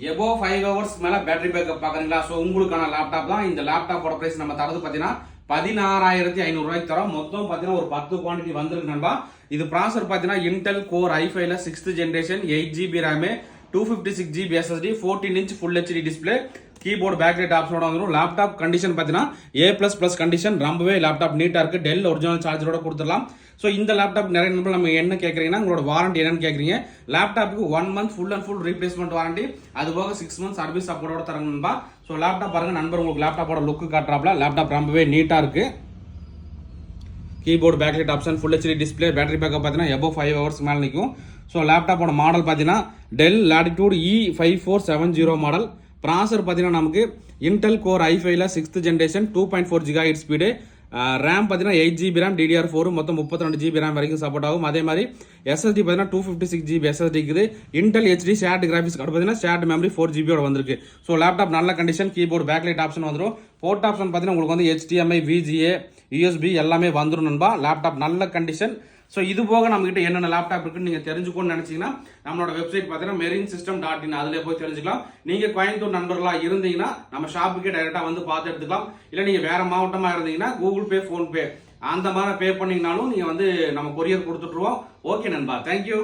எபோ 5 hours மேல battery backup பாக்குறீங்களா? So உங்களுக்கான லேப்டாப் தான். இந்த லேப்டாப்போட பிரைஸ் நம்ம தரது பார்த்தீங்கன்னா 16,500 ரூபாய்க்கு தரோம். மொத்தம் பார்த்தீங்கன்னா ஒரு 10 குவான்டிட்டி வந்திருக்கு நண்பா. இது ப்ராசர் பார்த்தீங்கன்னா இன்டெல் கோர் i5ல 6th generation 8GB RAM 256GB SSD 14 inch full HD display keyboard backlight ஆப்ஷனோட வந்துடும். லேப்டாப் கண்டிஷன் பார்த்தீங்கன்னா A++ கண்டிஷன், ரொம்பவே லேப்டாப் நீட்டா இருக்கு. டெல் ஒரிஜினல் சார்ஜரோட கொடுத்துடலாம். ஸோ இந்த லேப்டாப் நிறைய நண்பர்கள் நம்ம என்ன கேட்குறீங்கன்னா உங்களோட வாரண்டி என்னன்னு கேட்குறீங்க. லேப்டாப்புக்கு 1 month full and full replacement warranty, அது போக 6 months சர்வீஸ் சப்போர்ட்டோட தரங்க நண்பா. ஸோ லேப்டாப் பாருங்க நண்பர், உங்களுக்கு லேப்டாப்போட லுக்கு காட்டுறாப்ல. லேப்டாப் ரொம்பவே நீட்டா இருக்கு. Keyboard backlight option, full HD display, battery backup பார்த்தீங்கன்னா எபோ 5 ஹவர்ஸ் மேலே நிற்கும். ஸோ லேப்டாப்போட மாடல் பார்த்தீங்கன்னா Dell Latitude E5470 model. Processor பார்த்தீங்கன்னா நமக்கு இன்டெல் கோர் i5ல 6th generation 2.4 GHz speed. RAM பார்த்தீங்கன்னா 8GB ரேம் DDR4 மொத்தம் 32GB ரேம் வரைக்கும் சப்போர்ட் ஆகும். அதே மாதிரி SSD பார்த்தீங்கன்னா 256GB SSD இருக்குது. Intel HD shared graphics card பார்த்தீங்கன்னா ஷேர்ட் மெமரி 4GB வந்திருக்கு. ஸோ லேப்டாப் நல்ல கண்டிஷன். கீபோர்டு பேக்லைட் ஆப்ஷன் வந்துடும். போர்ட் ஆப்ஷன் பார்த்தீங்கன்னா உங்களுக்கு வந்து HDMI, VGA, USB எல்லாமே வந்துடும் நண்பா. லேப்டாப் நல்ல கண்டிஷன். ஸோ இது போக நம்ம கிட்ட என்னென்ன லேப்டாப் இருக்குன்னு நீங்க தெரிஞ்சுக்கணும்னு நினைச்சீங்கன்னா நம்மளோட வெப்சைட் பார்த்தீங்கன்னா marinsystem.in அதுல போய் தெரிஞ்சுக்கலாம். நீங்க கோயம்புத்தூர் நண்பர்களா இருந்தீங்கன்னா நம்ம ஷாப்புக்கே டைரக்டா வந்து பார்த்து எடுத்துக்கலாம். இல்ல நீங்க வேற மாவட்டமா இருந்தீங்கன்னா கூகுள் பே, போன் பே அந்த மாதிரி பே பண்ணீங்கனாலும் நீங்க வந்து நம்ம கொரியர் கொடுத்துட்டுருவோம். ஓகே நண்பா, தேங்க்யூ.